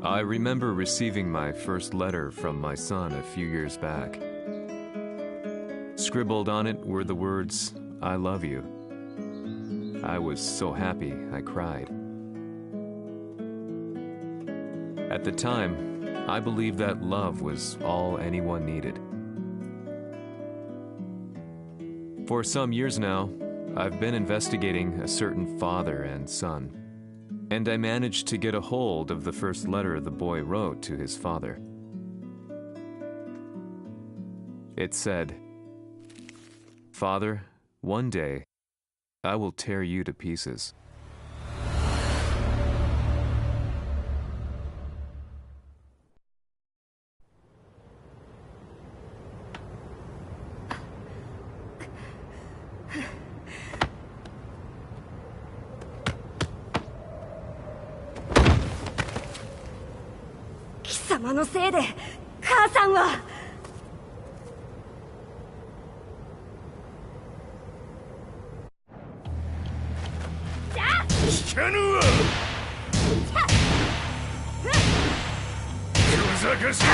I remember receiving my first letter from my son a few years back. Scribbled on it were the words, "I love you." I was so happy I cried. At the time, I believed that love was all anyone needed. For some years now, I've been investigating a certain father and son, and I managed to get a hold of the first letter the boy wrote to his father. It said, "Father, one day, I will tear you to pieces." "貴様のせいで母さんは..." 聞かぬわ。小賢しい。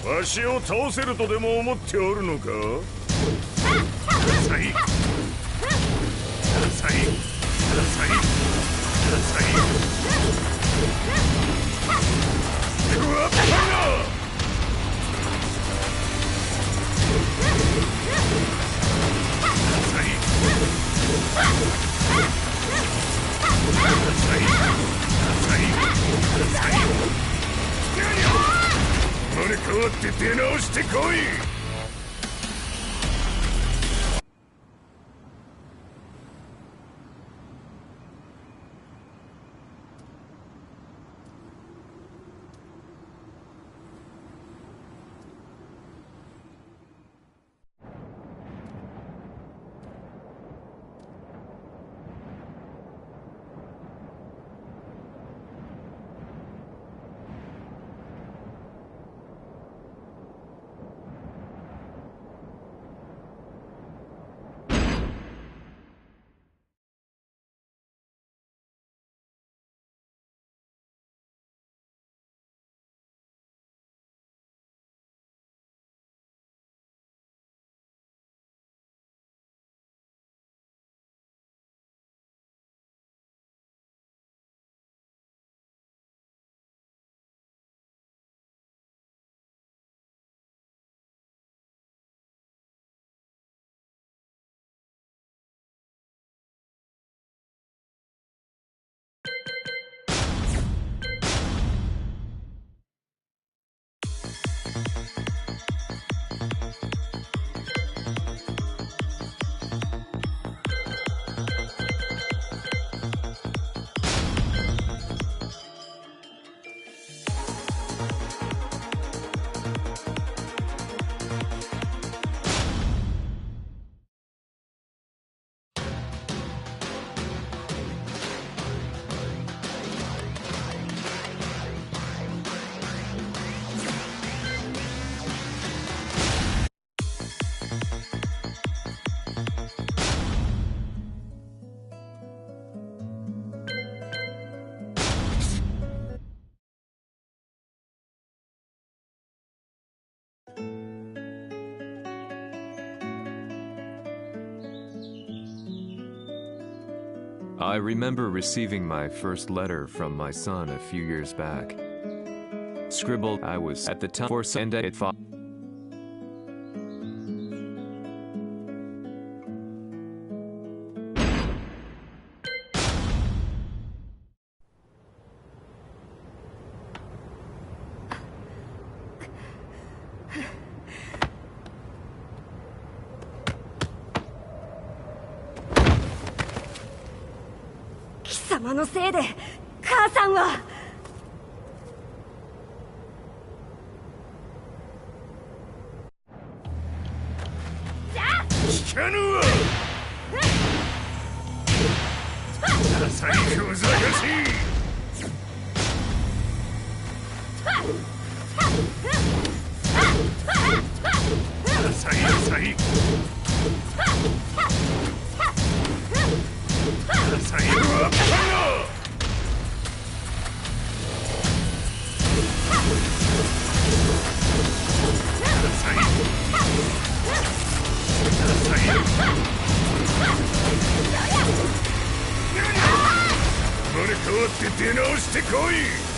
わしを倒せるとでも思っておるのか。うるさい。うるさい。うるさい。うるさい。うわっぱな。生まれ変わって出直してこい。I remember receiving my first letter from my son a few years back. Scribbled, I was at the time for and it fought. "貴様のせいで母さんは..." 聞かぬわ。最高ざかしい。うるさい。うるさい。って出直してこい。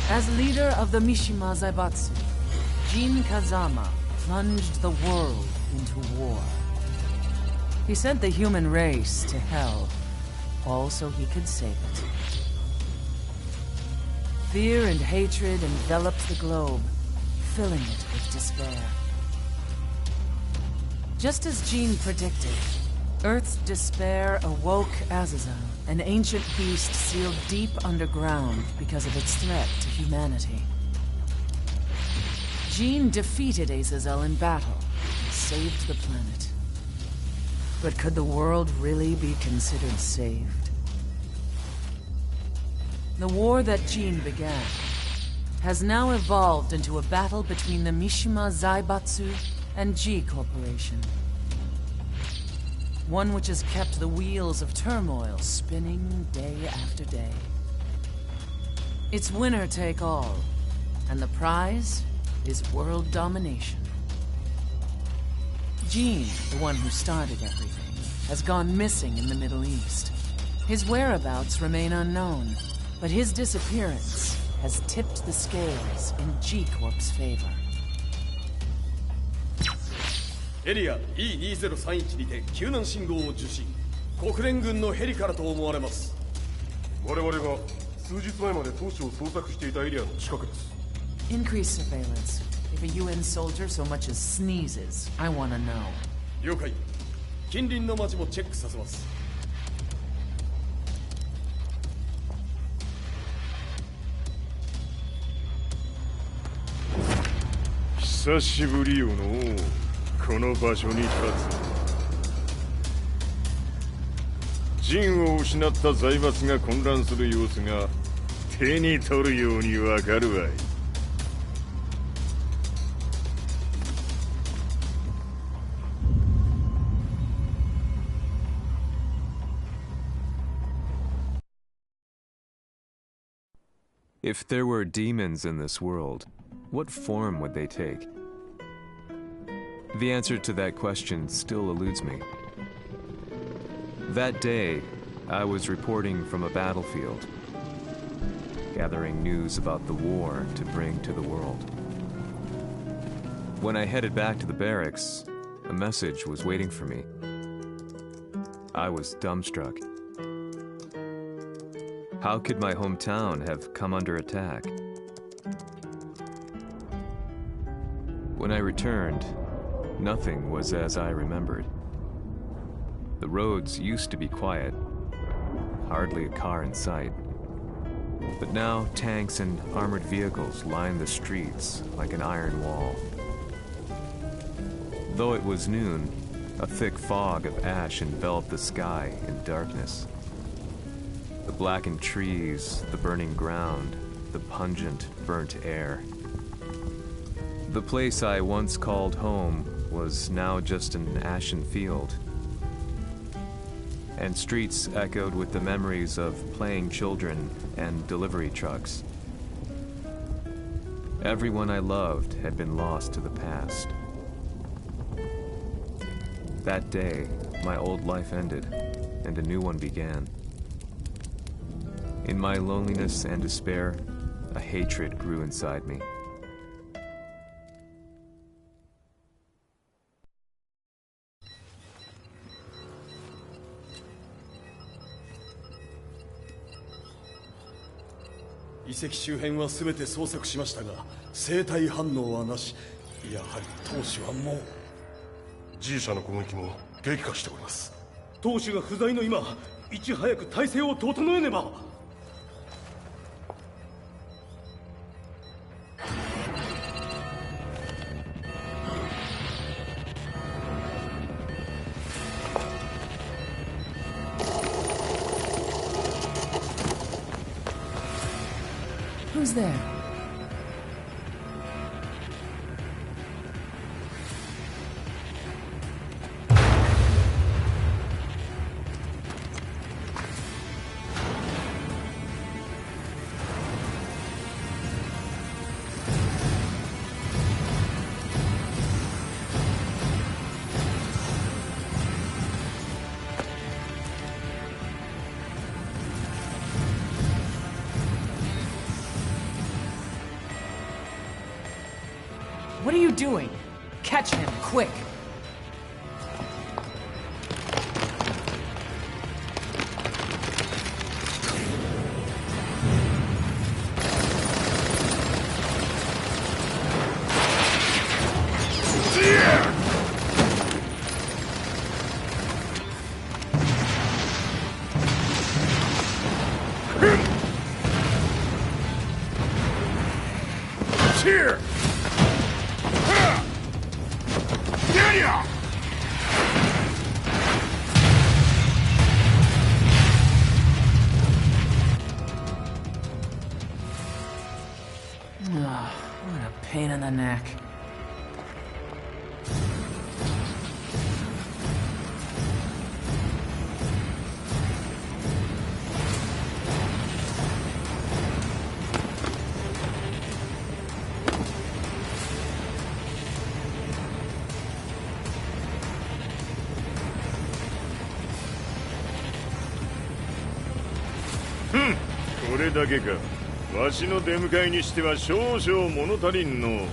As leader of the Mishima Zaibatsu, Jin Kazama plunged the world into war. He sent the human race to hell, all so he could save it. Fear and hatred enveloped the globe, filling it with despair. Just as Jin predicted, Earth's despair awoke Azazel, an ancient beast sealed deep underground because of its threat to humanity. Jin defeated Azazel in battle and saved the planet. But could the world really be considered saved? The war that Jin began has now evolved into a battle between the Mishima Zaibatsu and G Corporation. One which has kept the wheels of turmoil spinning day after day. It's winner take all, and the prize is world domination. Jin, the one who started everything, has gone missing in the Middle East. His whereabouts remain unknown, but his disappearance has tipped the scales in G-Corp's favor. エリア E2031 にて救難信号を受信。国連軍のヘリからと思われます。我々が数日前まで当初を捜索していたエリアの近くです。 Increase surveillance. If a UN soldier so much as sneezes, I want to know. 了解。近隣の町もチェックさせます。久しぶりよのう。この場所に立つ。陣を失った財閥が混乱する様子が手に取るようにわかるわい。If there were demons in this world, what form would they take? The answer to that question still eludes me. That day, I was reporting from a battlefield, gathering news about the war to bring to the world. When I headed back to the barracks, a message was waiting for me. I was dumbstruck. How could my hometown have come under attack? When I returned, nothing was as I remembered. The roads used to be quiet, hardly a car in sight. But now tanks and armored vehicles line the streets like an iron wall. Though it was noon, a thick fog of ash enveloped the sky in darkness. The blackened trees, the burning ground, the pungent, burnt air. The place I once called home was now just an ashen field. And streets echoed with the memories of playing children and delivery trucks. Everyone I loved had been lost to the past. That day, my old life ended, and a new one began. In my loneliness and despair, a hatred grew inside me.遺跡周辺は全て捜索しましたが生体反応はなし。やはり当主はもう。 G 社の攻撃も激化しております。当主が不在の今、いち早く体制を整えねば。Who's there? What are you doing? Catch him, quick! Here! What a pain in the neck. Hmm. これだけか。わしの出迎えにしては少々物足りんの。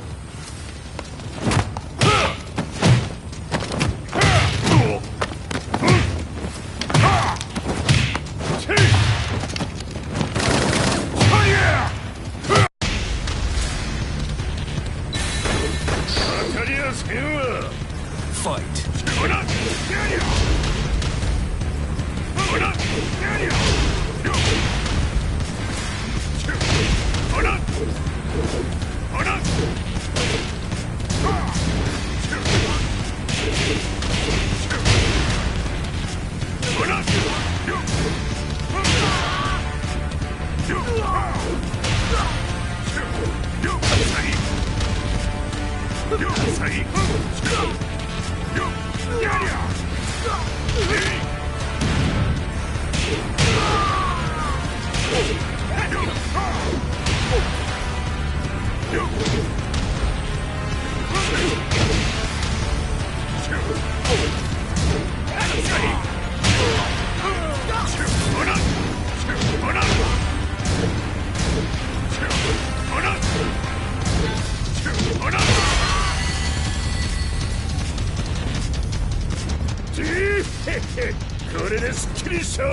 これですっきりしょい。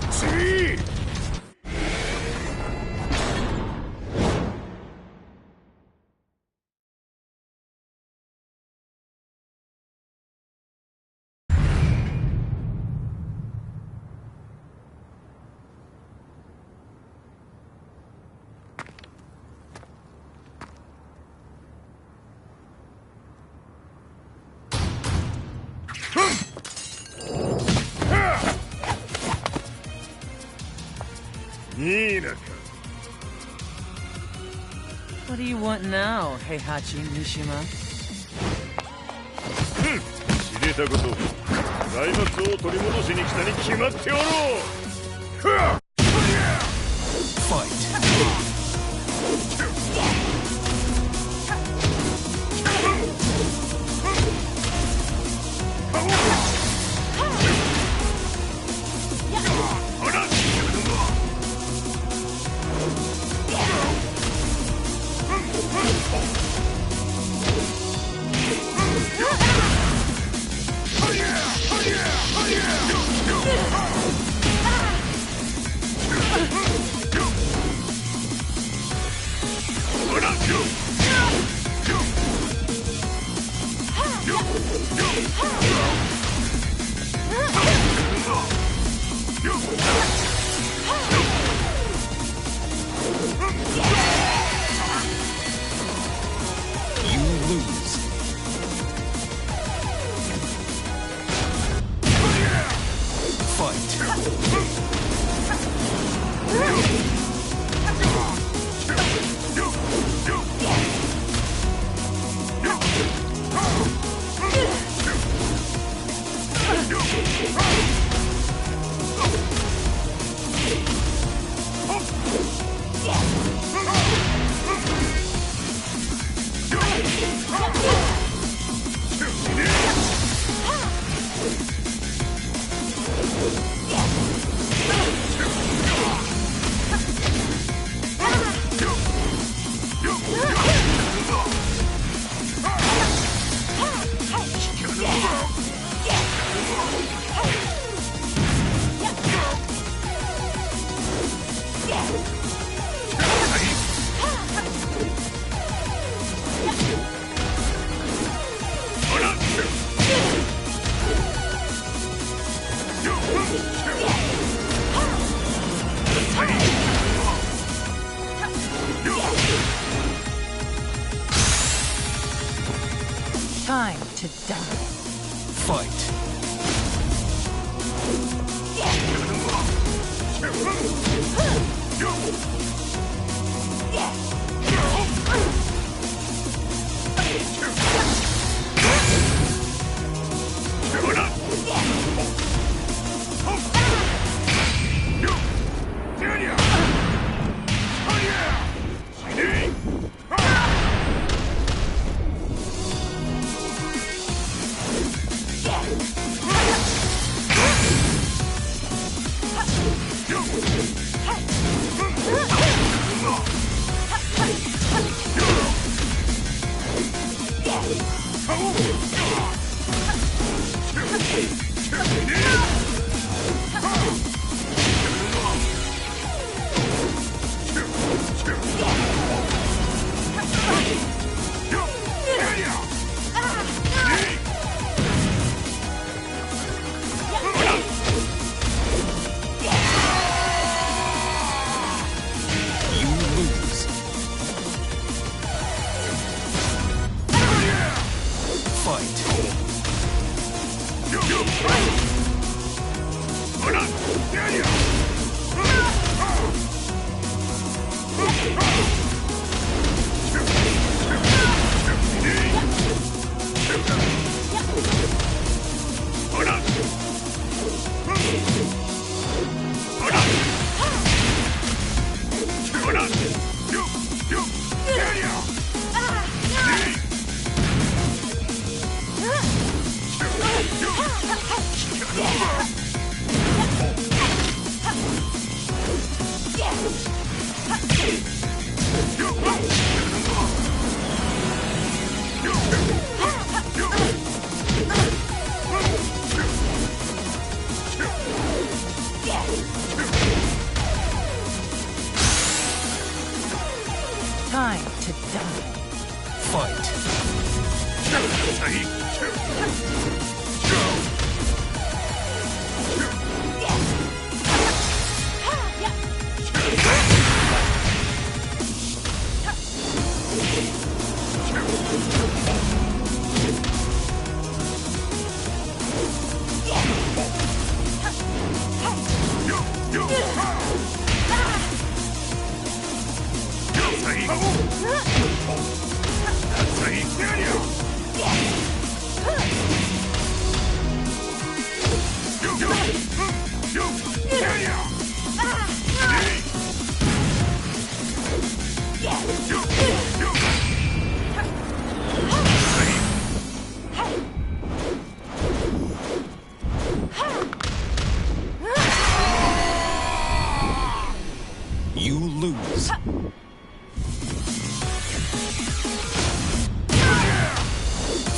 次。ミイラか。 What do you want now, Heihachi Mishima? 知れたこと、財閥を取り戻しに来たに決まっておろう。ふわっ Fight. Time to die. Fight. lose.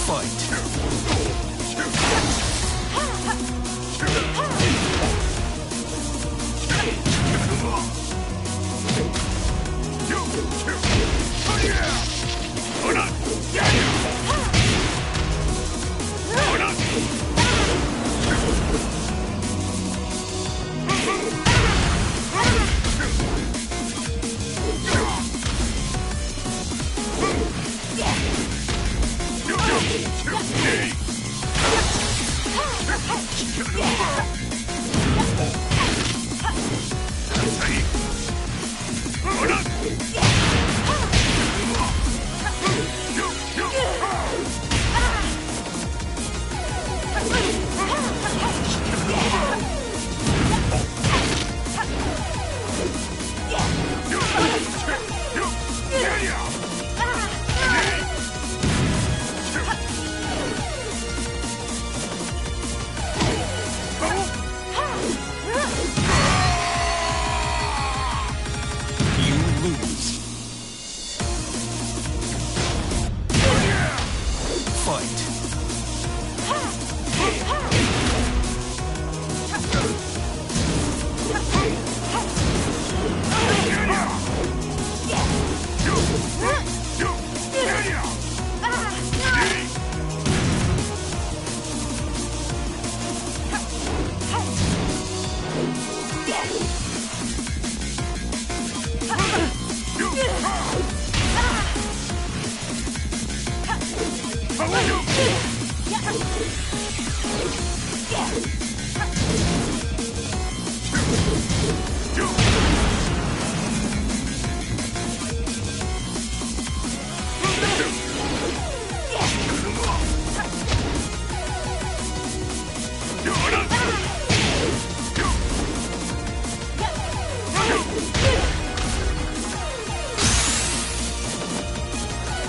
Fight.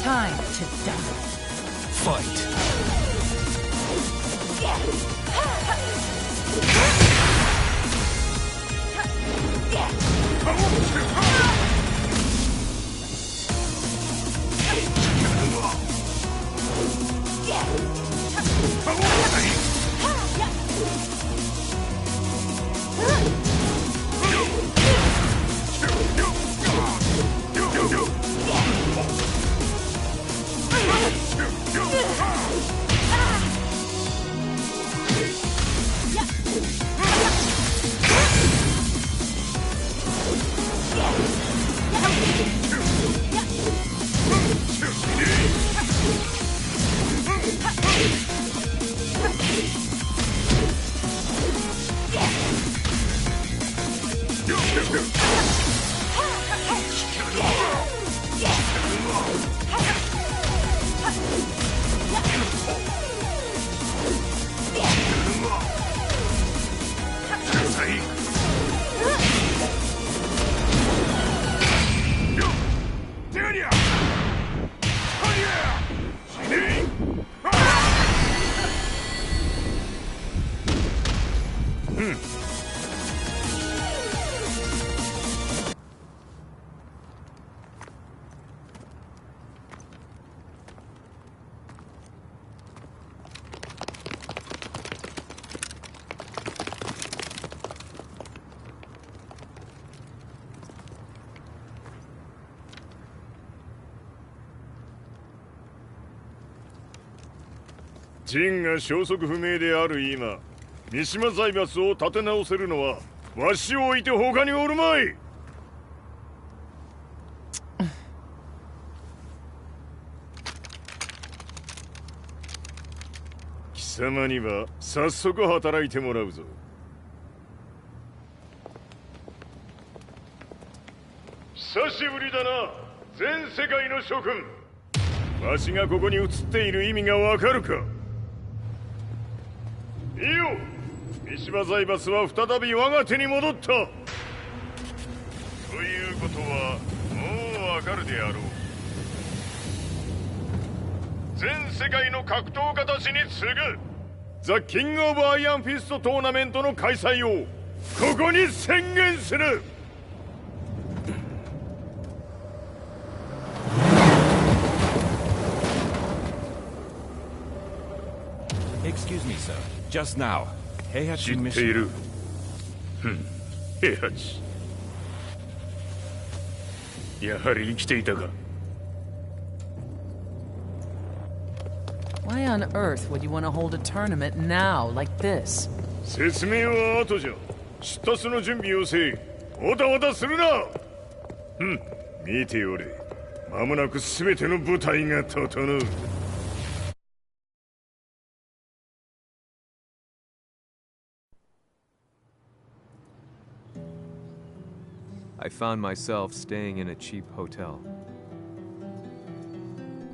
Time to die. Fight.ジンが消息不明である今、三島財閥を立て直せるのはわしを置いて他におるまい。貴様には早速働いてもらうぞ。久しぶりだな、全世界の諸君。わしがここに映っている意味がわかるか。いいよ、三島財閥は再び我が手に戻った。ということはもうわかるであろう。全世界の格闘家たちに次ぐザ・キング・オブ・アイアンフィストトーナメントの開催をここに宣言する。sir. Just now, 知 Heihachi ってい Mishima. る。平八。やはり生きていたか。Why on earth would you want to hold a tournament now, like this? 説明は後じゃ。出立の準備をせい。おたおたするな。見ておれ。間もなく全ての部隊が整う。I found myself staying in a cheap hotel.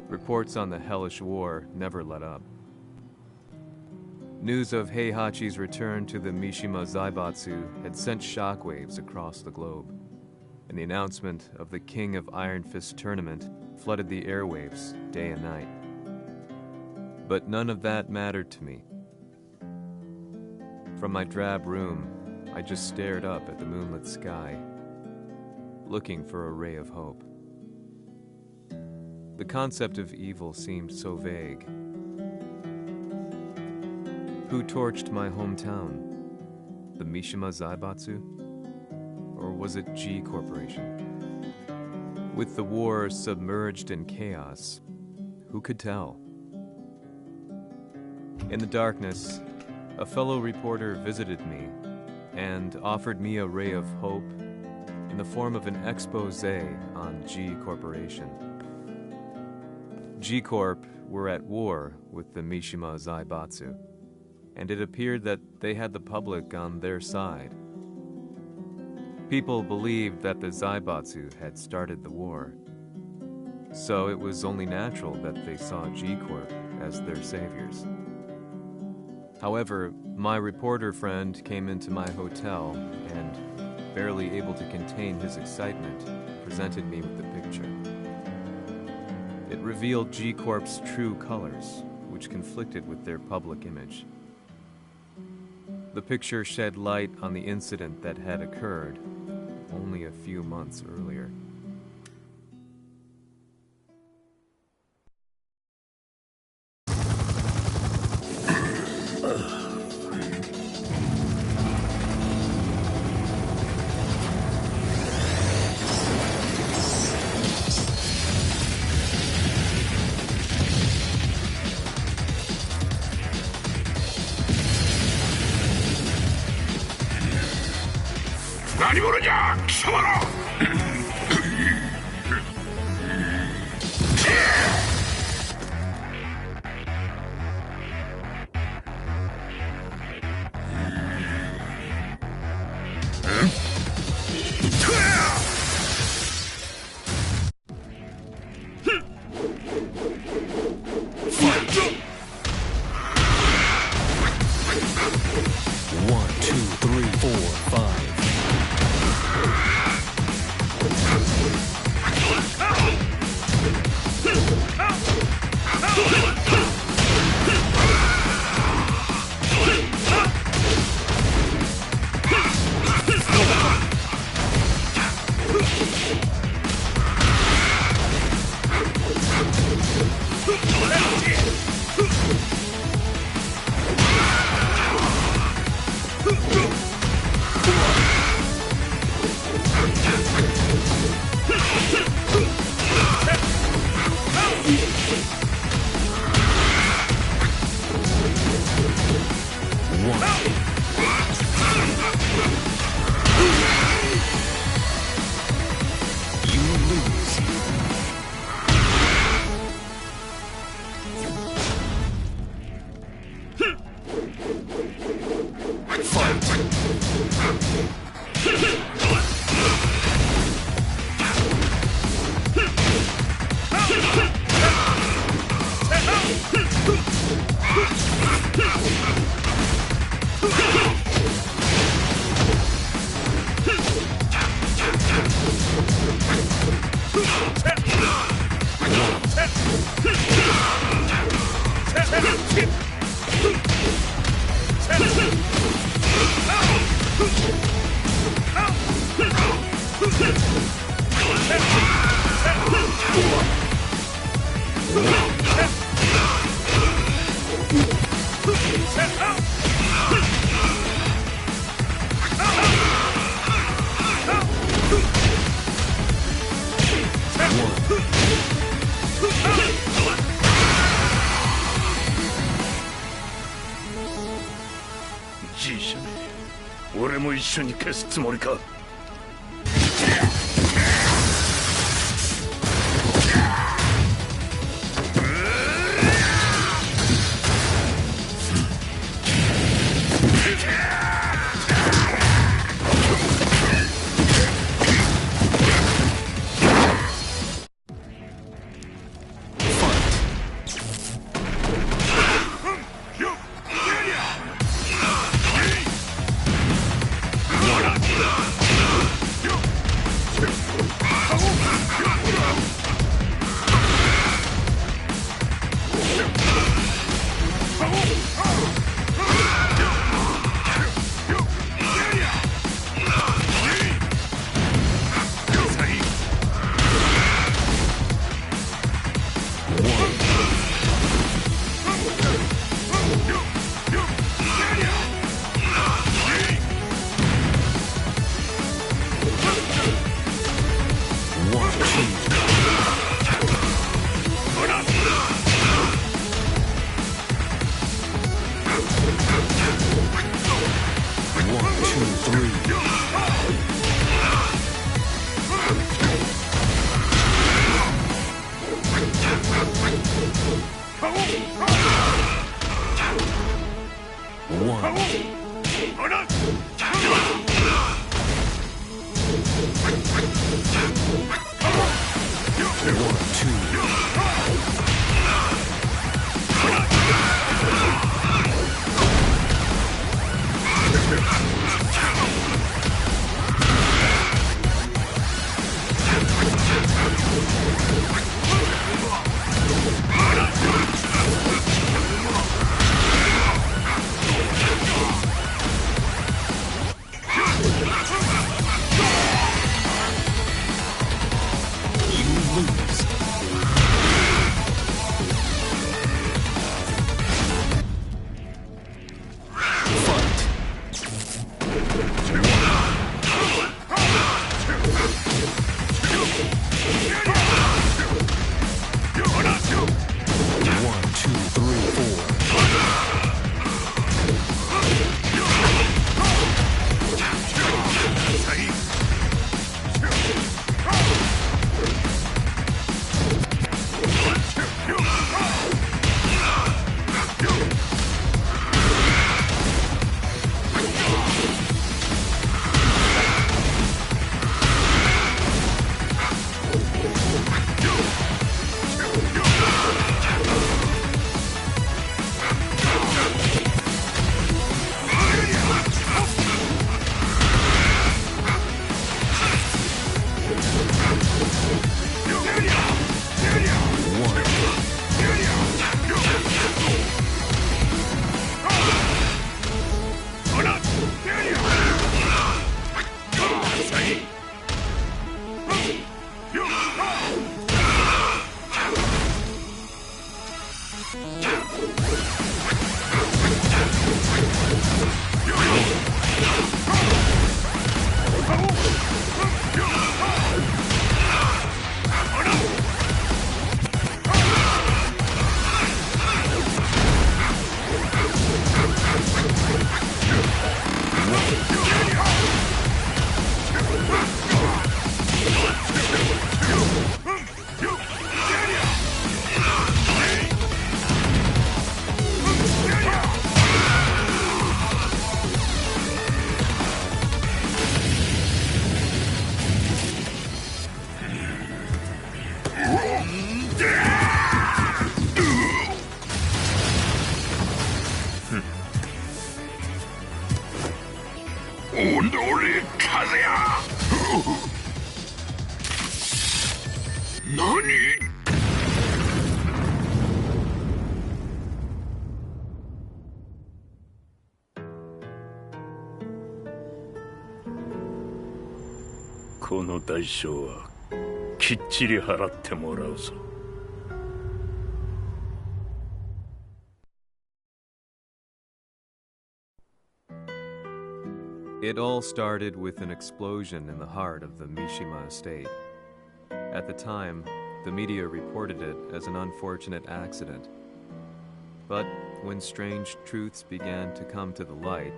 Reports on the hellish war never let up. News of Heihachi's return to the Mishima Zaibatsu had sent shockwaves across the globe, and the announcement of the King of Iron Fist tournament flooded the airwaves day and night. But none of that mattered to me. From my drab room, I just stared up at the moonlit sky, looking for a ray of hope. The concept of evil seemed so vague. Who torched my hometown? The Mishima Zaibatsu? Or was it G Corporation? With the war submerged in chaos, who could tell? In the darkness, a fellow reporter visited me and offered me a ray of hope in the form of an expose on G Corporation. G Corp were at war with the Mishima Zaibatsu, and it appeared that they had the public on their side. People believed that the Zaibatsu had started the war, so it was only natural that they saw G Corp as their saviors. However, my reporter friend came into my hotel and, barely able to contain his excitement, presented me with the picture. It revealed G Corp's true colors, which conflicted with their public image. The picture shed light on the incident that had occurred only a few months earlier. じいじゃねえ。俺も一緒に消すつもりか。この代償はきっちり払ってもらうぞ。It all started with an explosion in the heart of the Mishima estate. At the time, the media reported it as an unfortunate accident. But when strange truths began to come to the light,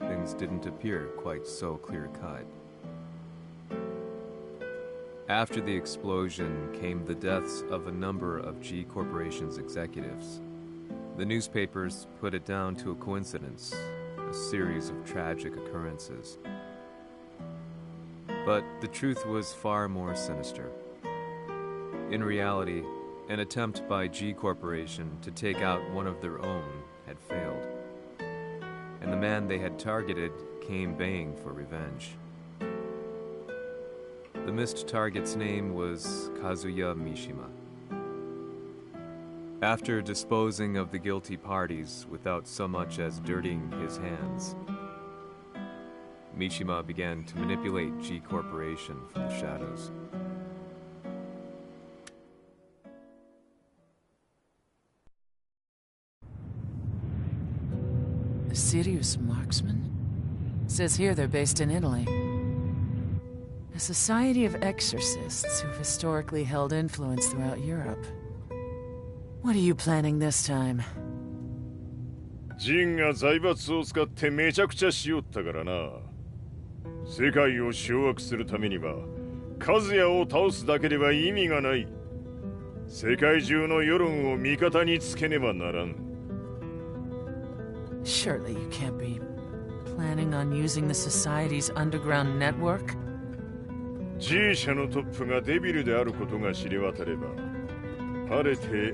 things didn't appear quite so clear-cut. After the explosion came the deaths of a number of G Corporation's executives. The newspapers put it down to a coincidence, a series of tragic occurrences. But the truth was far more sinister. In reality, an attempt by G Corporation to take out one of their own had failed, and the man they had targeted came baying for revenge. The missed target's name was Kazuya Mishima. After disposing of the guilty parties without so much as dirtying his hands, Mishima began to manipulate G Corporation from the shadows. A serious marksman? Says here they're based in Italy. A society of exorcists who've historically held influence throughout Europe. What are you planning this time? ジンが財閥を使ってめちゃくちゃしよったからな。世界を掌握するためには、カズヤを倒すだけでは意味がない。世界中の世論を味方につけねばならん。Surely you can't be planning on using the society's underground network? G 社のトップがデビルであることが知れ渡れば、晴れて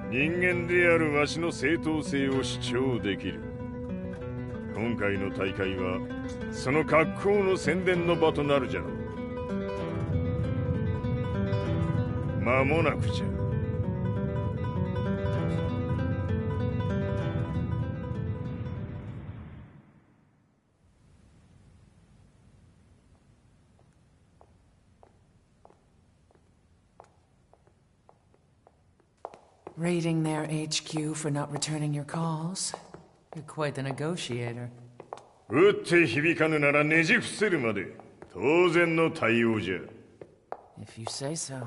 人間であるわしの正当性を主張できる。今回の大会はその格好の宣伝の場となるじゃろう。間もなくじゃ。Raiding their HQ for not returning your calls. You're quite the negotiator. 撃って響かぬならねじ伏せるまで当然の対応じゃ。If you say so.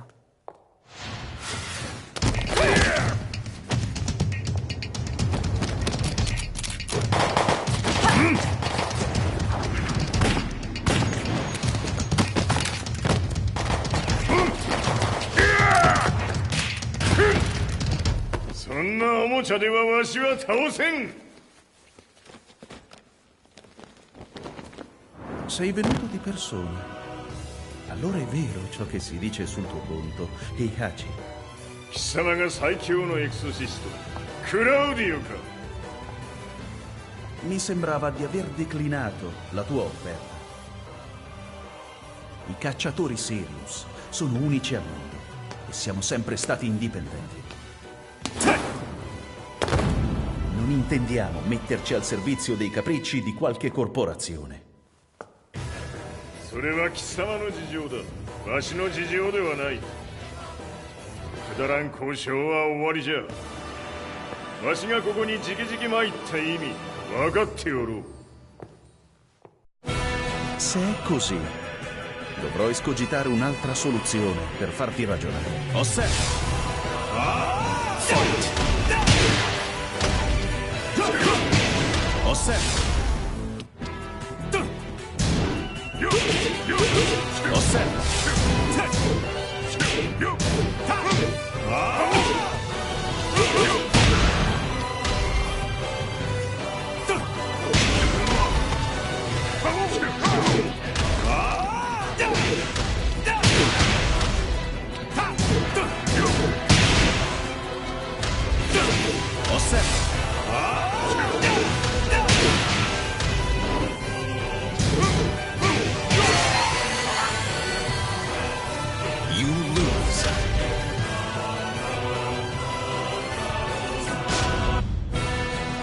そんなおもちゃではわしは倒せん。Sei venuto di persona. Allora è vero ciò che si dice sul tuo conto, Heihachi. 貴様が最強のエクソシスト、クラウディオか。Mi sembrava di aver declinato la tua offerta. I cacciatori Sirius sono unici al mondo e siamo sempre stati indipendenti. Non intendiamo metterci al servizio dei capricci di qualche corporazione. それは貴様の事情だ。わしの事情ではない。くだらん交渉は終わりじゃ。わしがここに直々参った意味分かっておろう。Se è così, dovrò escogitare un'altra soluzione per farti ragionare. Osserva! Osserva! Osserva! You lose.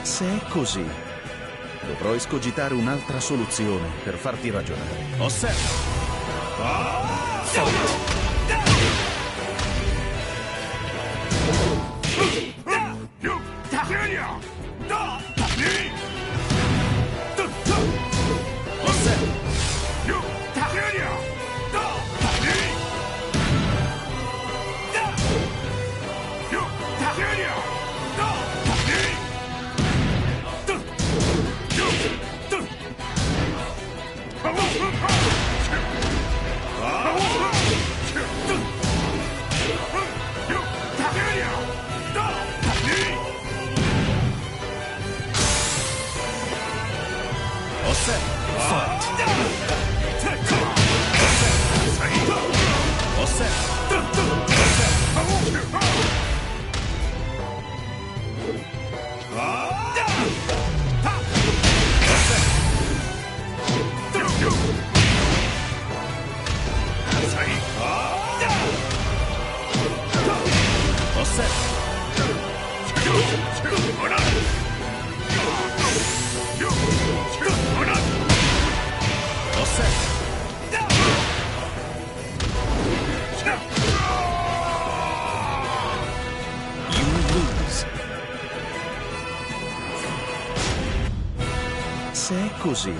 Se è così, dovrò escogitare un'altra soluzione per farti ragionare. Osserva! set. Fight. All set. All set. All set. You lose. Se è così,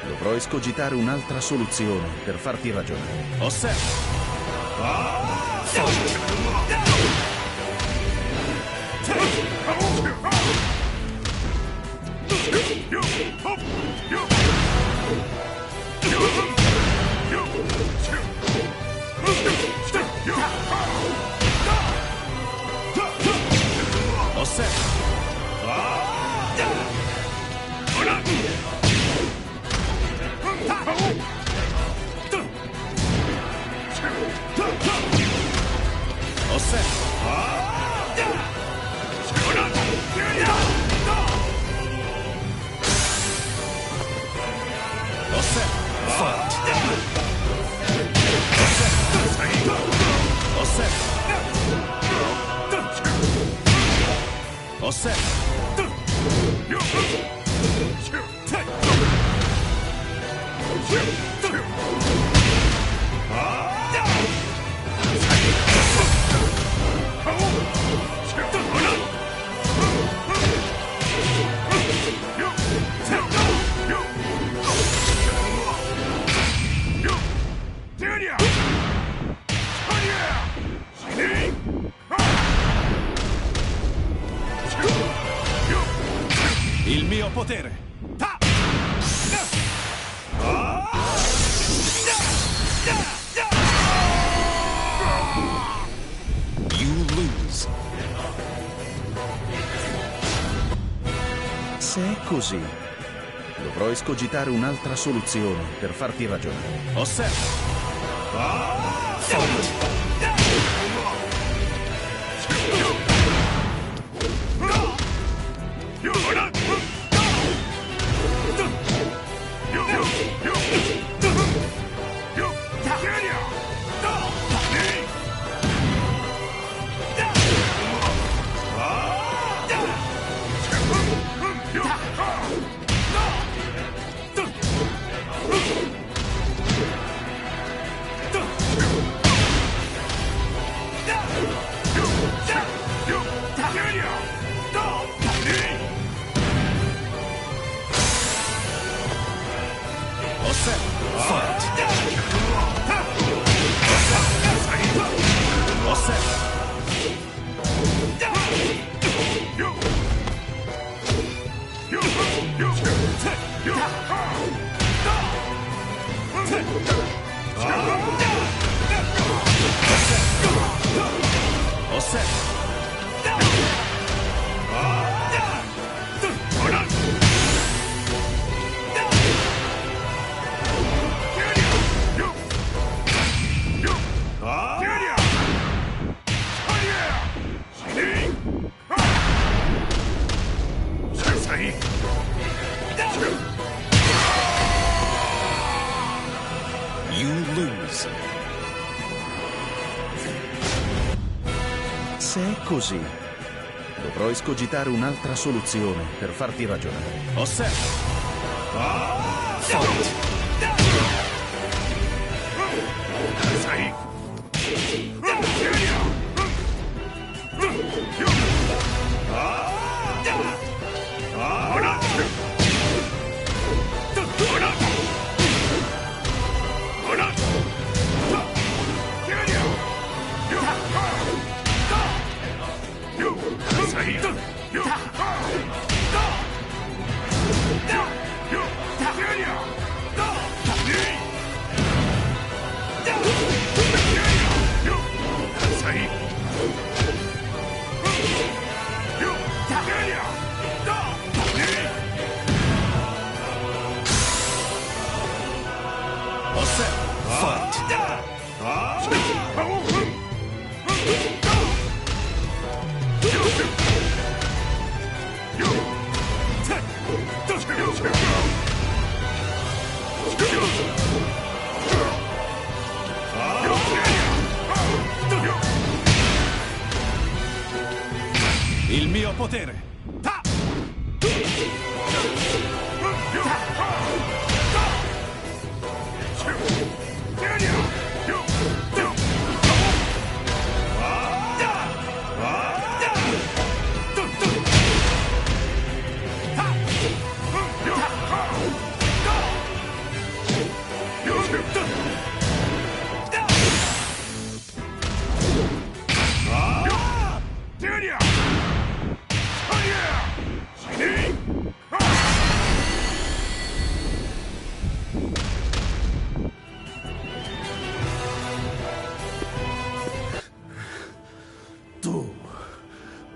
dovrò escogitare un'altra soluzione per farti ragionare. All set. All set. All set. All set. Fight. All set. All set. Il mio potere. You lose. Se è così, dovrò escogitare un'altra soluzione per farti ragionare. All set. All set. Fight. All set. All set. You lose. Se è così, dovrò escogitare un'altra soluzione per farti ragionare. All set. Fight. Osset, fight! Il mio potere!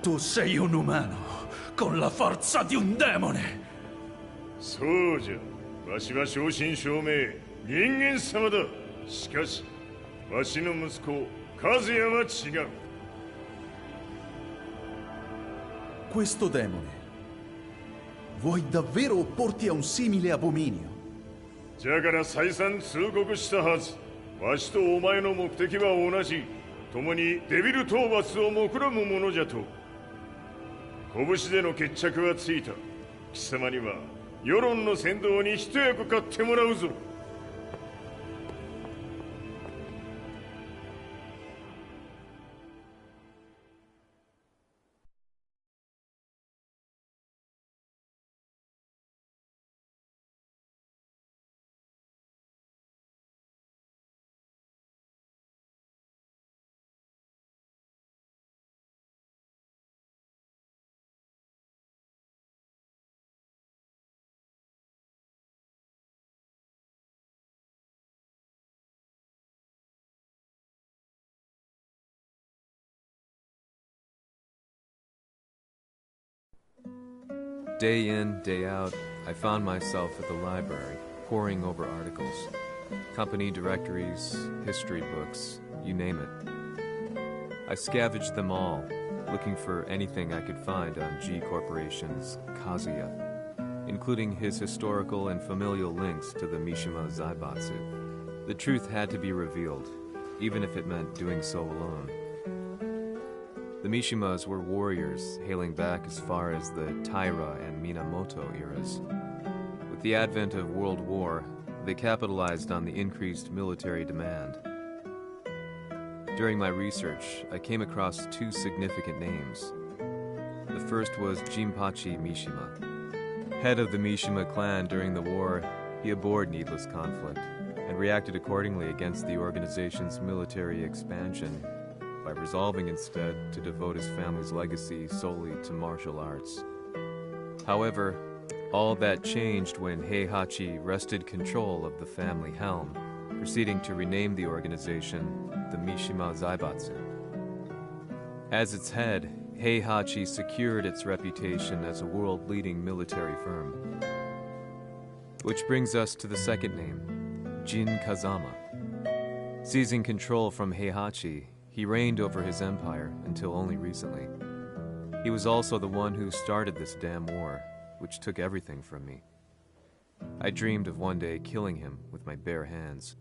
Tu sei un umano, con la forza di un demone! そうじゃ、わしは正真正銘人間様だ。しかしわしの息子和也は違う。 Questo demone, vuoi davvero opporti a un simile abominio? じゃから再三通告したはず。わしとお前の目的は同じ。共にデビル討伐を目論むものじゃと。拳での決着はついた。貴様には世論の先導に一役買ってもらうぞ。Day in, day out, I found myself at the library, poring over articles. Company directories, history books, you name it. I scavenged them all, looking for anything I could find on G Corporation's Kazuya, including his historical and familial links to the Mishima Zaibatsu. The truth had to be revealed, even if it meant doing so alone. The Mishimas were warriors hailing back as far as the Taira and Minamoto eras. With the advent of World War, they capitalized on the increased military demand. During my research, I came across two significant names. The first was Jinpachi Mishima. Head of the Mishima clan during the war, he abhorred needless conflict and reacted accordingly against the organization's military expansion by resolving instead to devote his family's legacy solely to martial arts. However, all that changed when Heihachi wrested control of the family helm, proceeding to rename the organization the Mishima Zaibatsu. As its head, Heihachi secured its reputation as a world-leading military firm. Which brings us to the second name, Jin Kazama. Seizing control from Heihachi, he reigned over his empire until only recently. He was also the one who started this damn war, which took everything from me. I dreamed of one day killing him with my bare hands.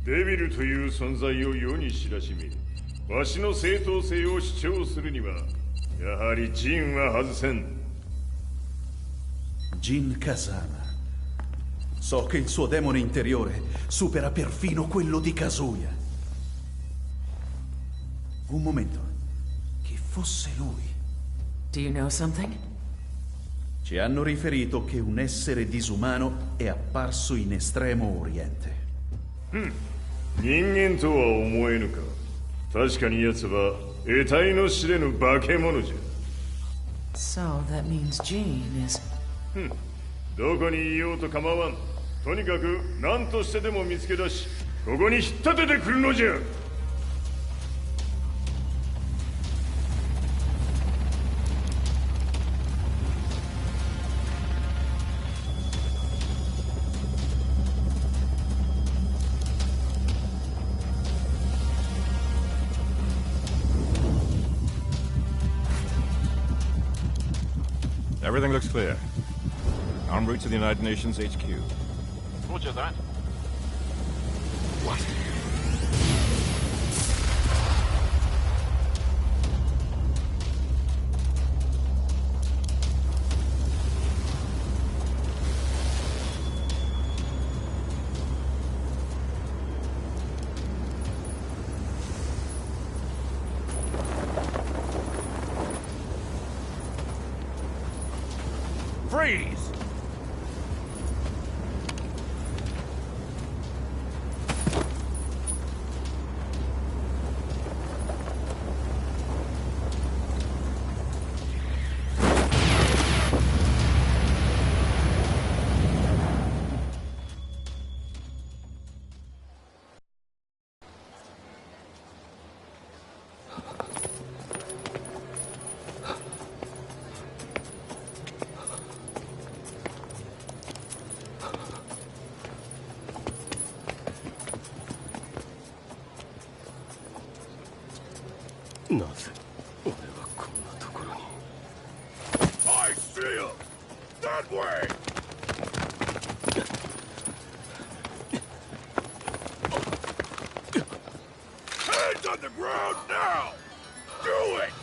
Devil という存在を世に知らしめ、わしの正当性を主張するには、やはりジンは外せん。Jin Kazama. So che il suo demone interiore supera perfino quello di Kazuya. Un momento. Chi fosse lui? Do you know something? Ci hanno riferito che un essere disumano è apparso in Estremo Oriente. 人間とは思えぬか。確かに奴は得体の知れぬ化け物じゃ。So that means Jean is... どこにいようと構わん。とにかく何としてでも見つけ出し、ここに引っ立ててくるのじゃ。Everything looks clear. En route to the United Nations HQ. Roger that. What? Freeze! I see him! That way! Hands on the ground now! Do it!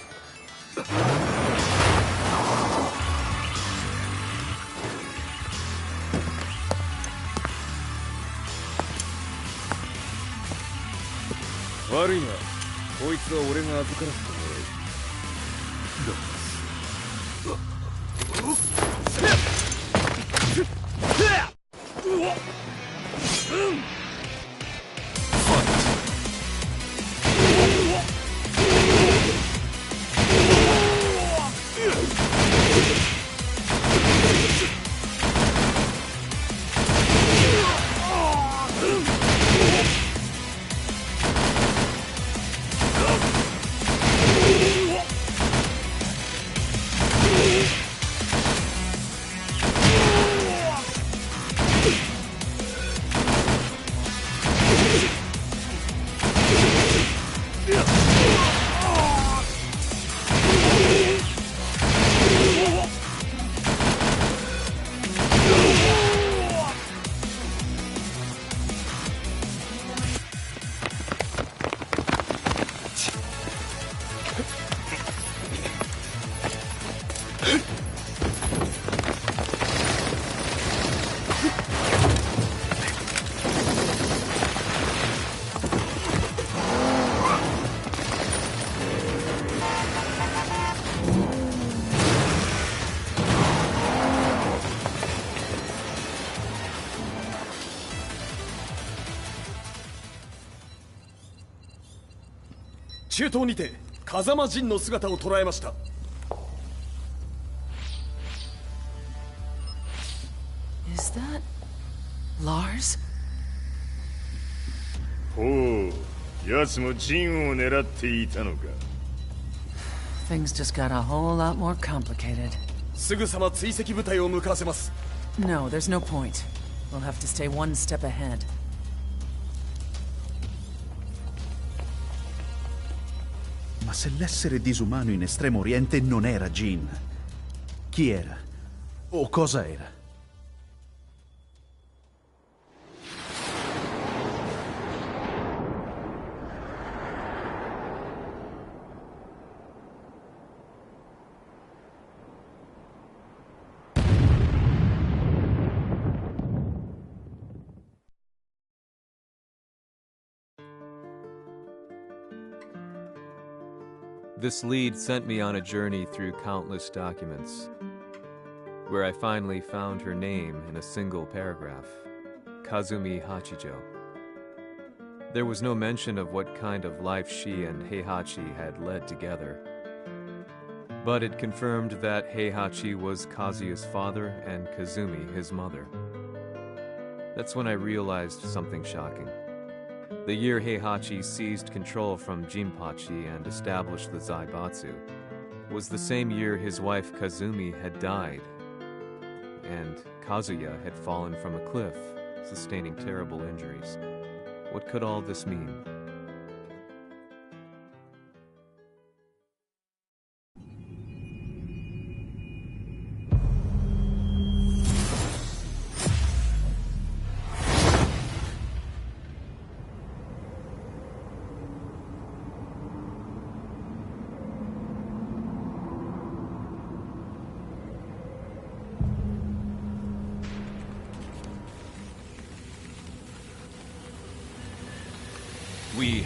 悪いな。こいつは俺が預からせてもらう。中東にて風間陣の姿を捉えました。Is that Lars? ほう、奴もジンを狙っていたのか。Things just got a whole lot more complicated. すぐさま追跡部隊を向かわせます。No, there's no point. We'll have to stay one step ahead. Ma se l'essere disumano in Estremo Oriente non era Jin, chi era? O cosa era? This lead sent me on a journey through countless documents, where I finally found her name in a single paragraph, Kazumi Hachijo. There was no mention of what kind of life she and Heihachi had led together, but it confirmed that Heihachi was Kazuya's father and Kazumi his mother. That's when I realized something shocking. The year Heihachi seized control from Jinpachi and established the Zaibatsu was the same year his wife Kazumi had died, and Kazuya had fallen from a cliff, sustaining terrible injuries. What could all this mean?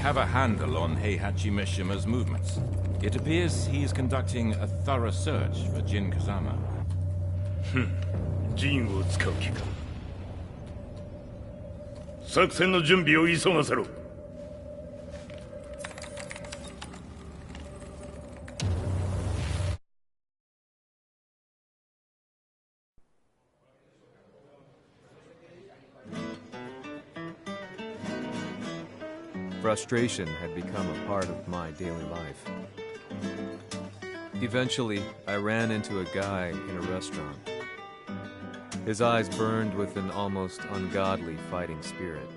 have a handle on Heihachi Mishima's movements. It appears he's conducting a thorough search for Jin Kazama. ジンを使う気か。作戦の準備を急がせろ。Frustration had become a part of my daily life. Eventually, I ran into a guy in a restaurant. His eyes burned with an almost ungodly fighting spirit.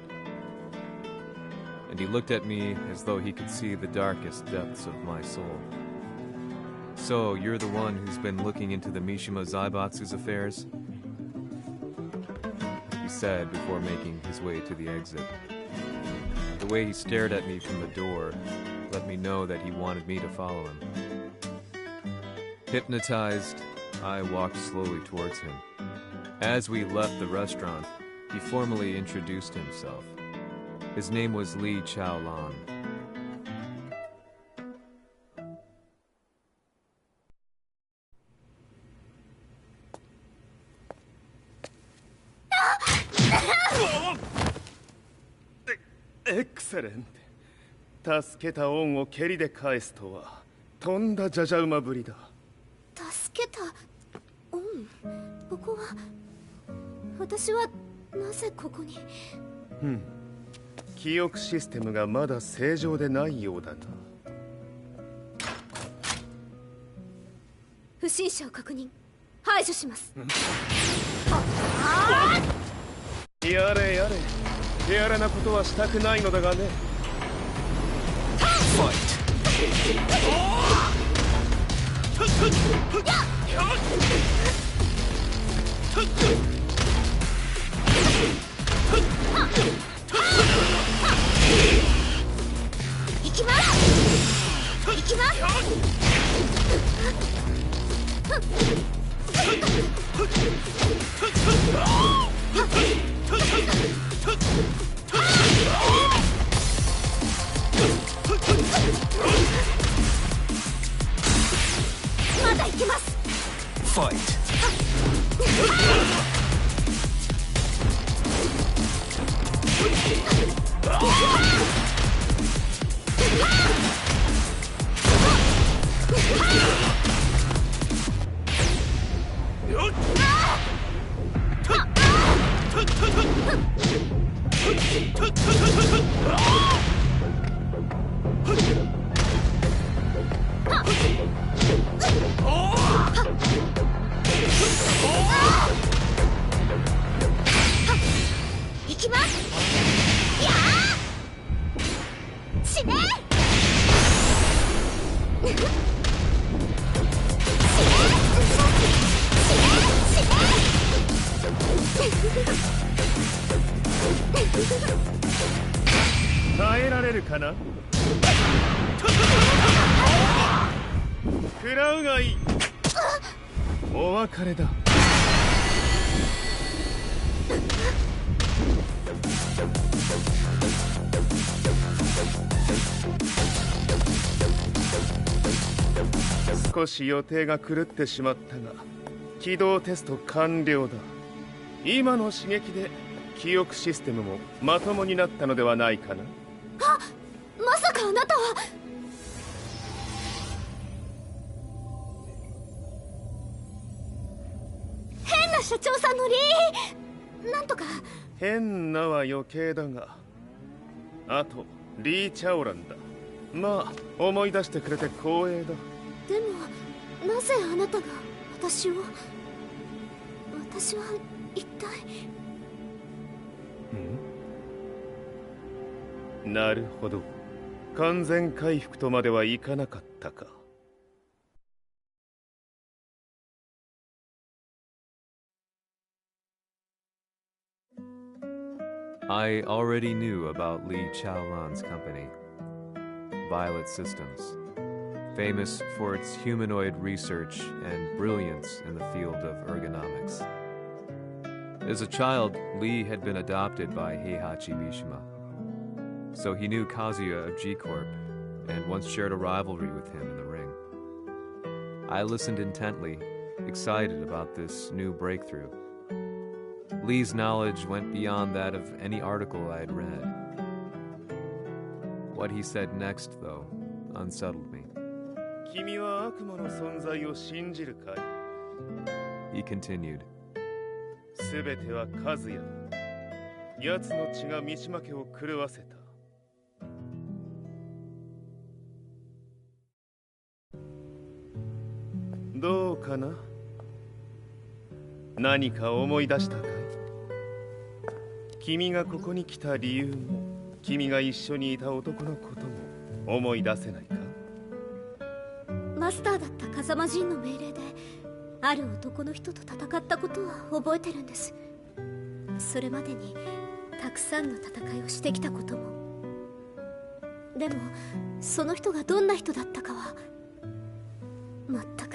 And he looked at me as though he could see the darkest depths of my soul. "So, you're the one who's been looking into the Mishima Zaibatsu's affairs?" he said before making his way to the exit. The way he stared at me from the door let me know that he wanted me to follow him. Hypnotized, I walked slowly towards him. As we left the restaurant, he formally introduced himself. His name was Li Chaolan. Excellent. 助けた恩を蹴りで返すとはとんだじゃじゃ馬ぶりだ。助けた恩？ここは私はなぜここに？記憶システムがまだ正常でないようだな。不審者を確認。排除します。やれやれ。手荒なことはしたくないのだがね。行きます。行きます。まだ行きます。Fight. 行きます。やー死ね。耐えられるかな。食らうがいい。お別れだ。少し予定が狂ってしまったが起動テスト完了だ。今の刺激で記憶システムもまともになったのではないかな。あ、まさかあなたは。変な社長さんのなんとか。変なは余計だが、あとリー・チャオランだ。まあ思い出してくれて光栄だ。でもなぜあなたが私を。私は一体。なるほど。完全回復とまではいかなかったか。I already knew about Li Chaolan's company, Violet Systems, famous for its humanoid research and brilliance in the field of ergonomics. As a child, Li had been adopted by Heihachi Mishima. So he knew Kazuya of G-Corp, and once shared a rivalry with him in the ring. I listened intently, excited about this new breakthrough. Lee's knowledge went beyond that of any article I had read. What he said next, though, unsettled me. 君は悪魔の存在を信じるかい? He continued. すべては和也。奴の血が三島家を狂わせた。どうかな? 何か思い出したかい? 君がここに来た理由も、君が一緒にいた男のことも思い出せないか? マスターだった風間陣の命令である男の人と戦ったことは覚えてるんです。それまでにたくさんの戦いをしてきたことも。でもその人がどんな人だったかは全く。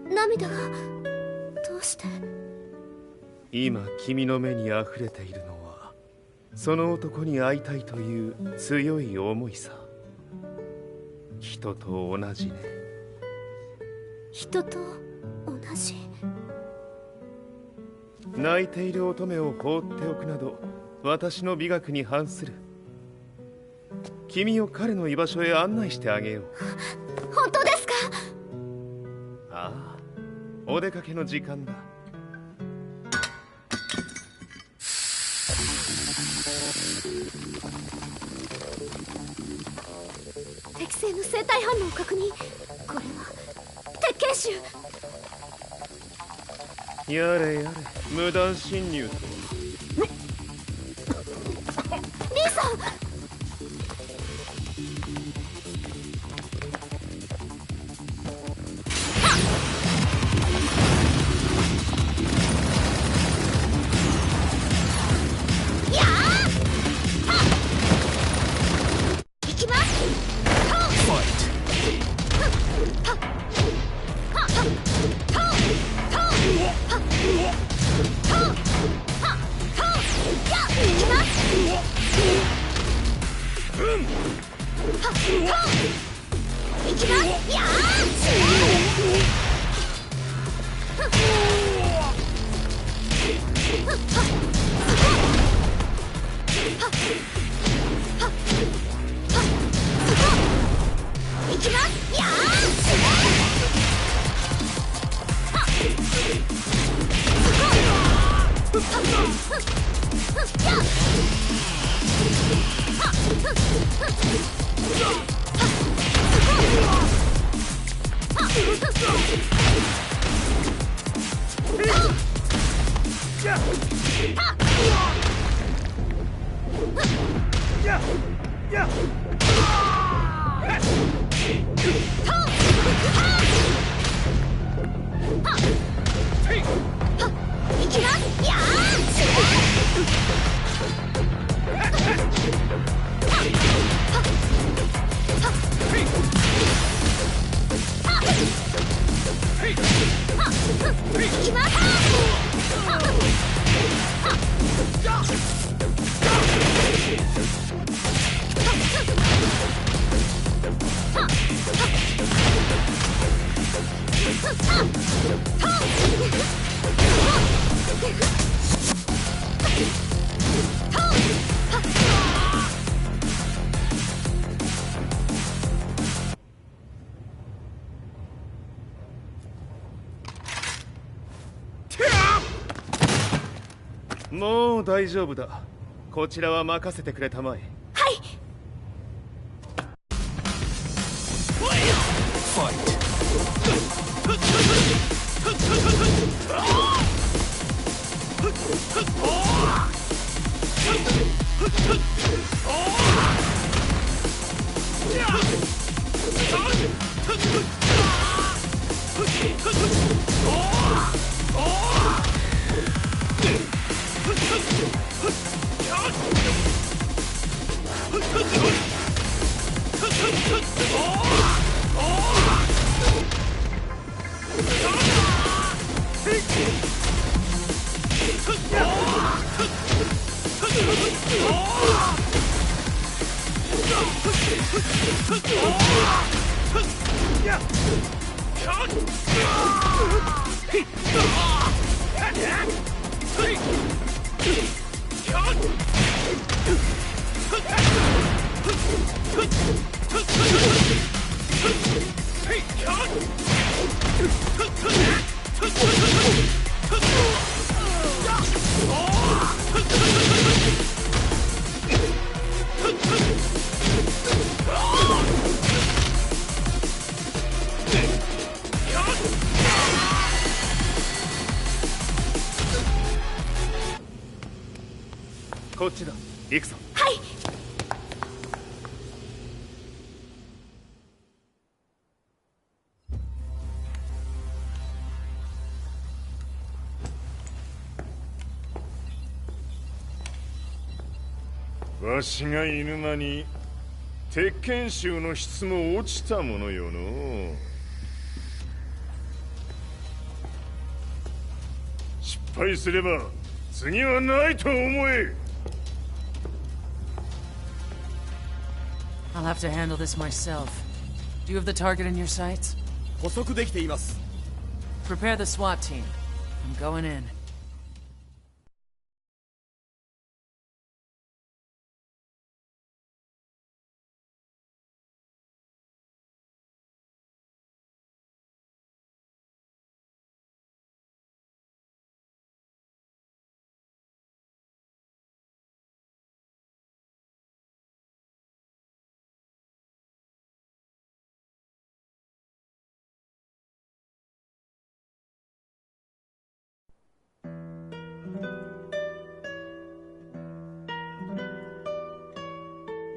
涙がどうして？今君の目にあふれているのはその男に会いたいという強い思いさ。人と同じね。人と同じ。泣いている乙女を放っておくなど私の美学に反する。君を彼の居場所へ案内してあげよう。本当ですか？ああ、お出かけの時間だ。適正の生体反応を確認。これは鉄拳臭。やれやれ、無断侵入と。リーさん。もう大丈夫だ。こちらは任せてくれたまえ。はい。Let's go! こっちだ。行くぞ。はい。わしが犬間に鉄拳衆の質も落ちたものよの。失敗すれば次はないと思え。I'll have to handle this myself. Do you have the target in your sights? 捕捉できています。 Prepare the SWAT team. I'm going in.「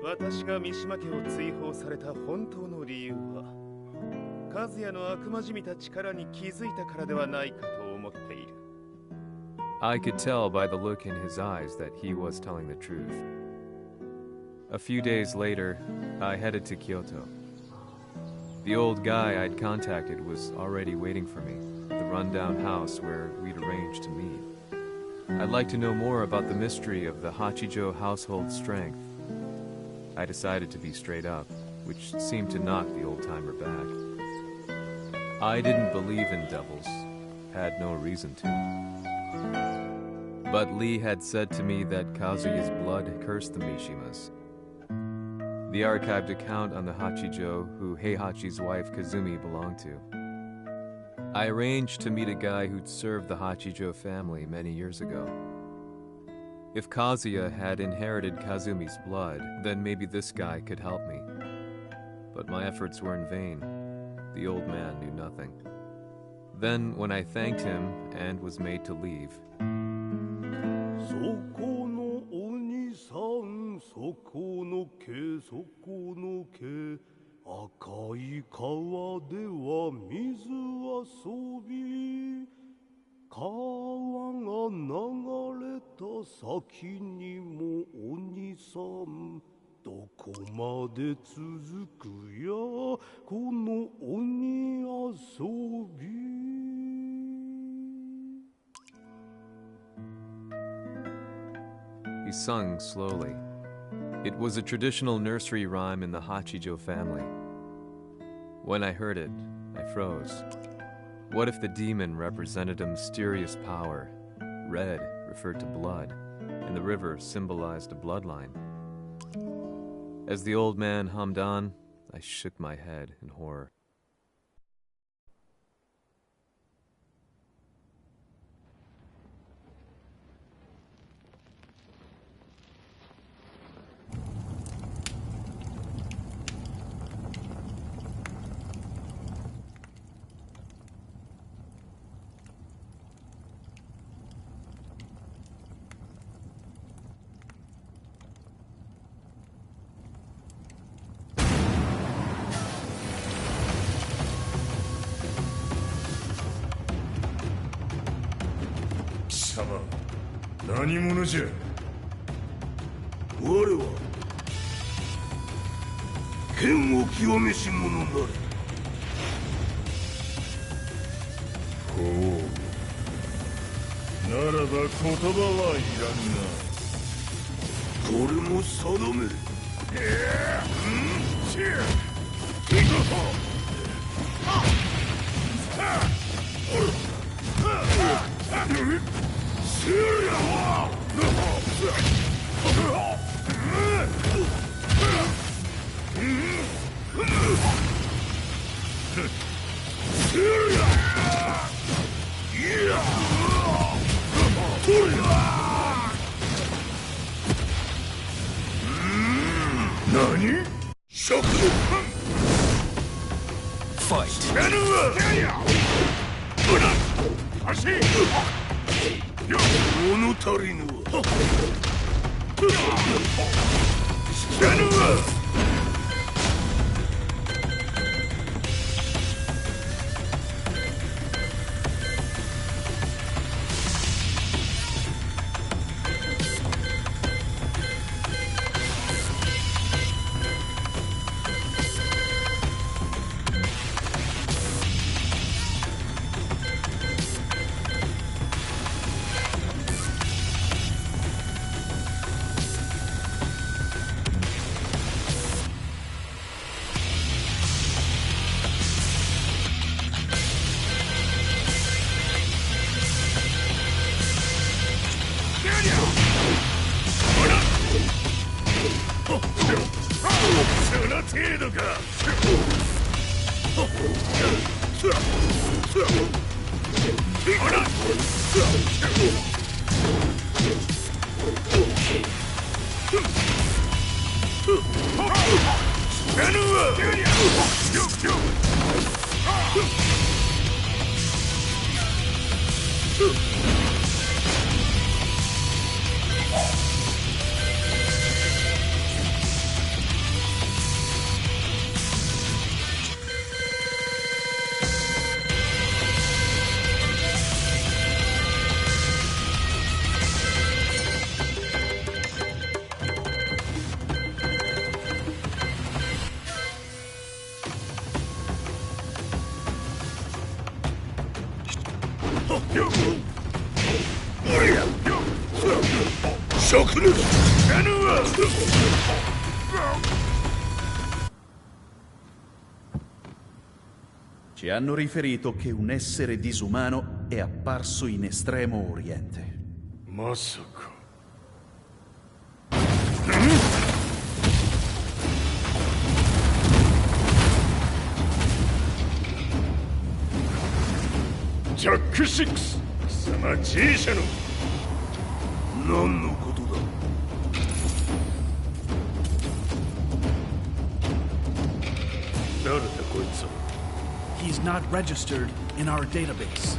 私が三島家を追放された本当の理由は和也の悪魔じみた力に気づいたからではないかと思っている。 I could tell by the look in his eyes that he was telling the truth. A few days later, I headed to Kyoto. The old guy I'd contacted was already waiting for me at the rundown house where we'd arranged to meet. I'd like to know more about the mystery of the Hachijo household strength. I decided to be straight up, which seemed to knock the old-timer back. I didn't believe in devils, had no reason to. But Lee had said to me that Kazuya's blood cursed the Mishimas. The archived account on the Hachijo who Heihachi's wife Kazumi belonged to. I arranged to meet a guy who'd served the Hachijo family many years ago. If Kazuya had inherited Kazumi's blood, then maybe this guy could help me. But my efforts were in vain. The old man knew nothing. Then, when I thanked him and was made to leave, he sung slowly. It was a traditional nursery rhyme in the Hachijo family. When I heard it, I froze. What if the demon represented a mysterious power? Red referred to blood, and the river symbolized a bloodline. As the old man hummed on, I shook my head in horror. Sama, 何者じゃ。我は剣を極めし者なり。ほう、ならば言葉はいらんな。これも定め。何？食ファイト。物足りぬわ。Ci hanno riferito che un essere disumano è apparso in Estremo Oriente. まさか。ジャック6、貴様 G 社の何のことだ。誰だこいつは。 He's not registered in our database.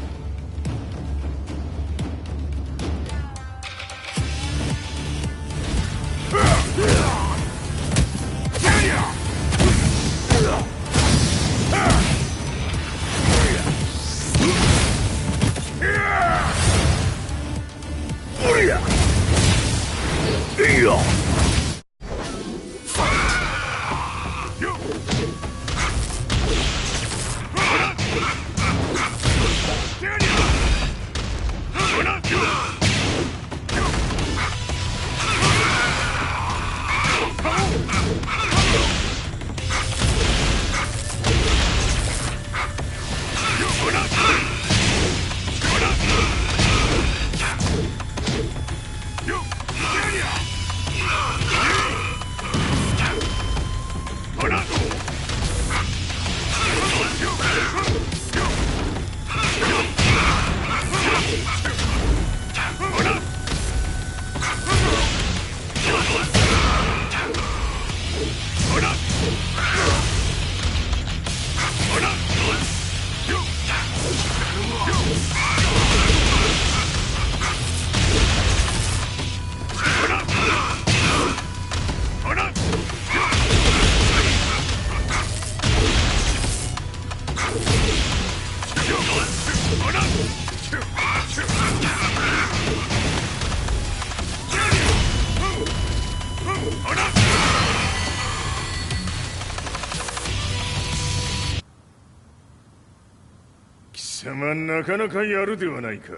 貴様なかなかやるではないか。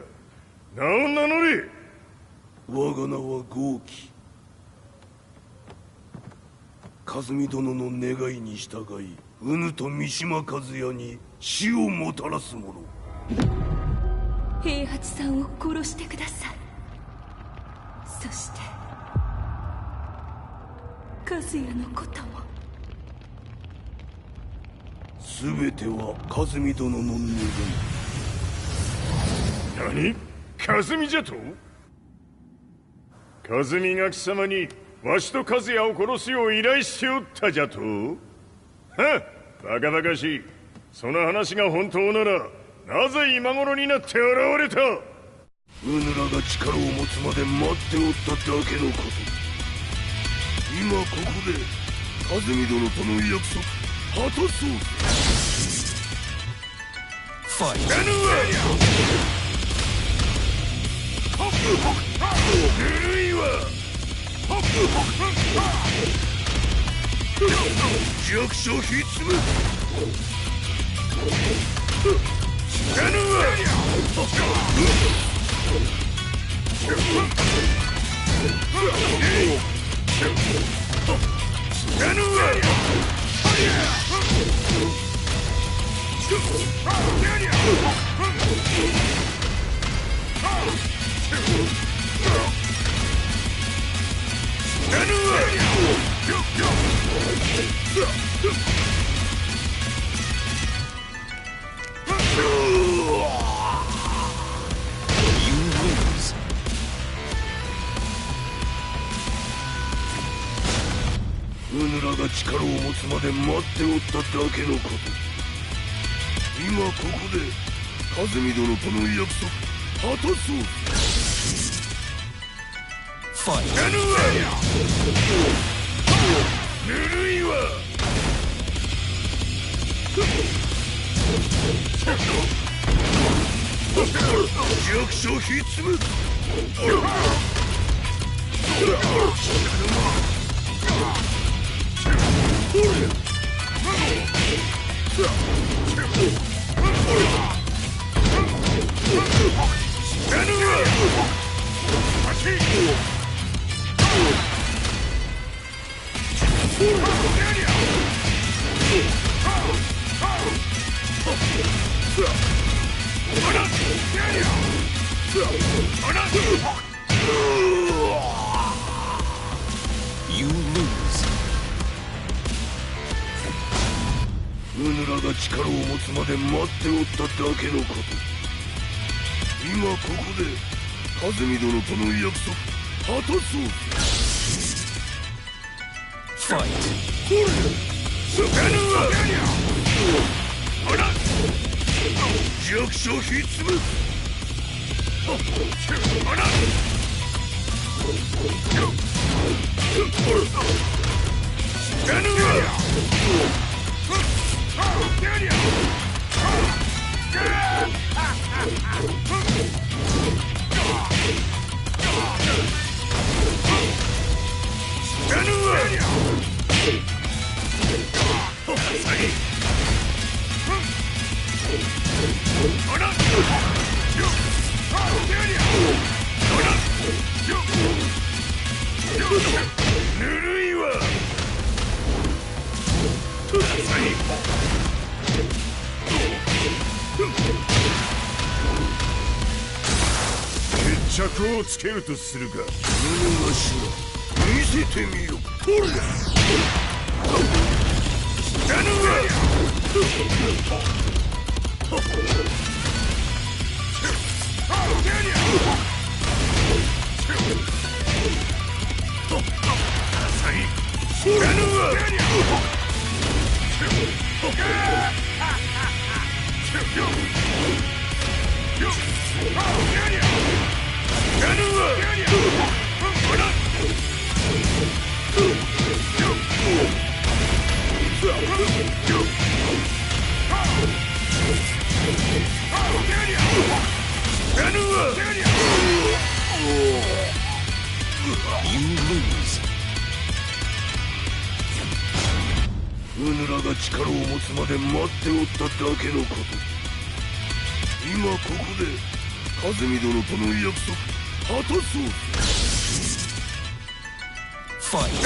名を名乗れ。我が名は豪輝。和美殿の願いに従いうぬと三島和也に死をもたらす者。平八さんを殺してください。そして和也のことも。全ては和美殿の願い。何？和美じゃと？和美が貴様にわしと和也を殺すよう依頼しておったじゃと？はっ、バカバカしい。その話が本当ならなぜ今頃になって現れた？うぬらが力を持つまで待っておっただけのこと。今ここで和美殿との約束果たそうぜ。ファイト。ぬるいわ。弱小ひつむ。死なぬわ。死なぬわ。うぬらが力を持つまで待っておっただけのこと。今ここで和美殿との約束果たそう。ファイト。ぬるいわ。弱小ひつむ。You lose. うぬらが力を持つまで待っておっただけのこと。今ここで和美殿との約束果たそう。ファイト。弱小ひつむ。ぬるいわ。決着をつけるとするか。ぬがしら見せてみよ。ほれ。死なぬわ。うぬらが力を持つまで待っておっただけのこと。今ここで和美殿との約束果たそう。ファイト。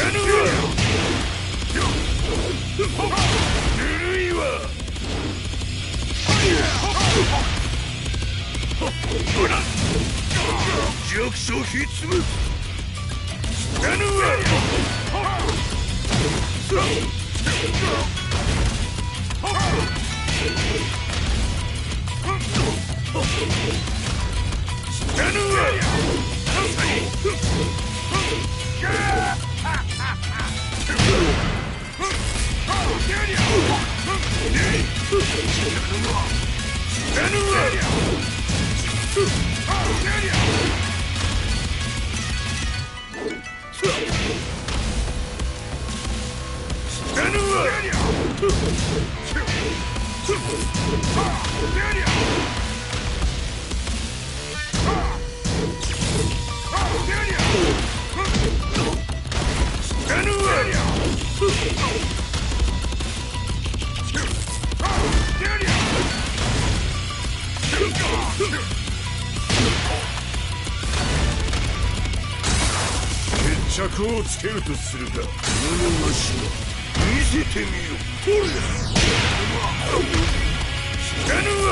ぬるいわ。弱小ひっつむ。死なぬわ。死なぬわ。決着をつけるとするか。物なしの見せてみよ。ほれ。死なぬわ。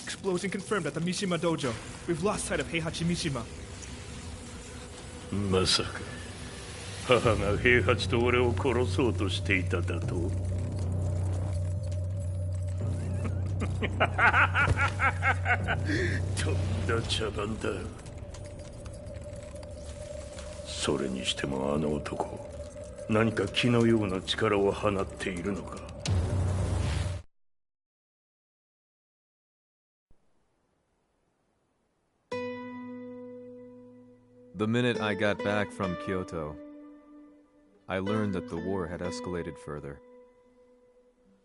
Explosion confirmed at the Mishima dojo. We've lost sight of Heihachi Mishima. まさか母が平八と俺を殺そうとしていただと。とんだ茶番だ。それにしてもあの男、何か気のような力を放っているのか。The minute I got back from Kyoto, I learned that the war had escalated further.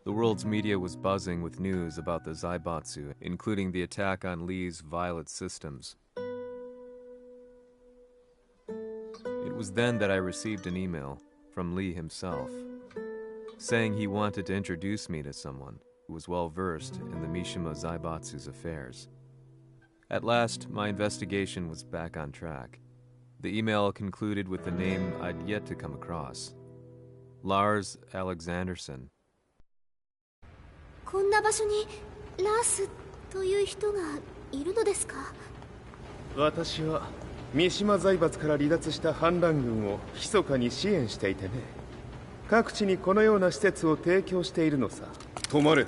The world's media was buzzing with news about the Zaibatsu, including the attack on Lee's Violet systems. It was then that I received an email from Lee himself, saying he wanted to introduce me to someone who was well versed in the Mishima Zaibatsu's affairs. At last, my investigation was back on track. The email concluded with the name I'd yet to come across. Lars Alexanderson. こんな場所にラースという人がいるのですか？私は三島財閥から離脱した反乱軍を密かに支援していてね。各地にこのような施設を提供しているのさ。止まれ。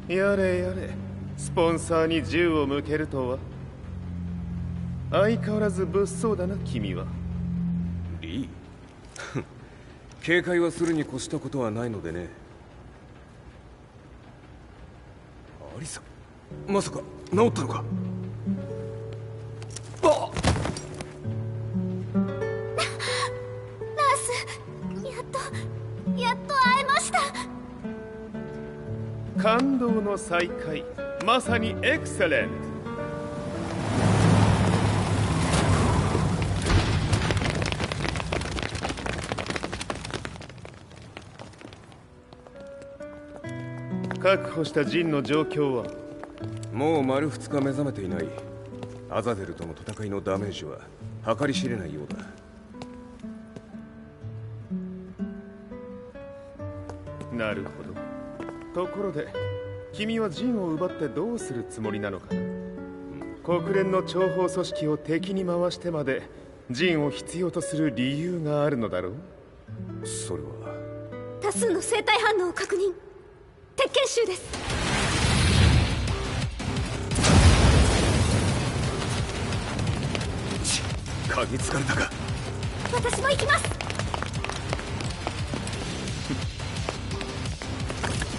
やれやれ、スポンサーに銃を向けるとは。相変わらず物騒だな君は。リー警戒はするに越したことはないのでね。アリサ、まさか治ったのか？感動の再会、まさにエクセレント。確保したジンの状況は？もう丸2日目覚めていない。アザゼルとの戦いのダメージは計り知れないようだ。なるほど。ところで君はジンを奪ってどうするつもりなのかな。国連の諜報組織を敵に回してまでジンを必要とする理由があるのだろう。それは多数の生体反応を確認。鉄拳衆です。嗅ぎつかれたか。私も行きます。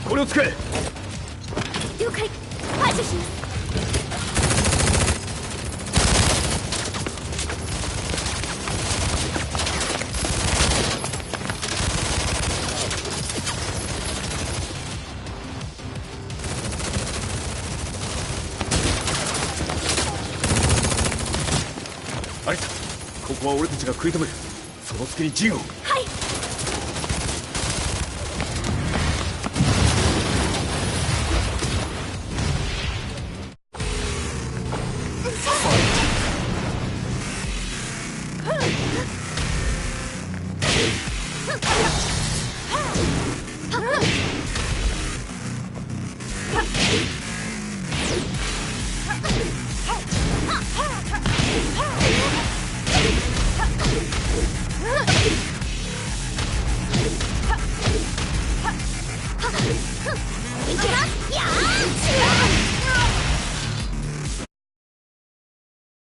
これを使え。了解。排除します。アリサ、ここは俺たちが食い止める。その隙にジンを。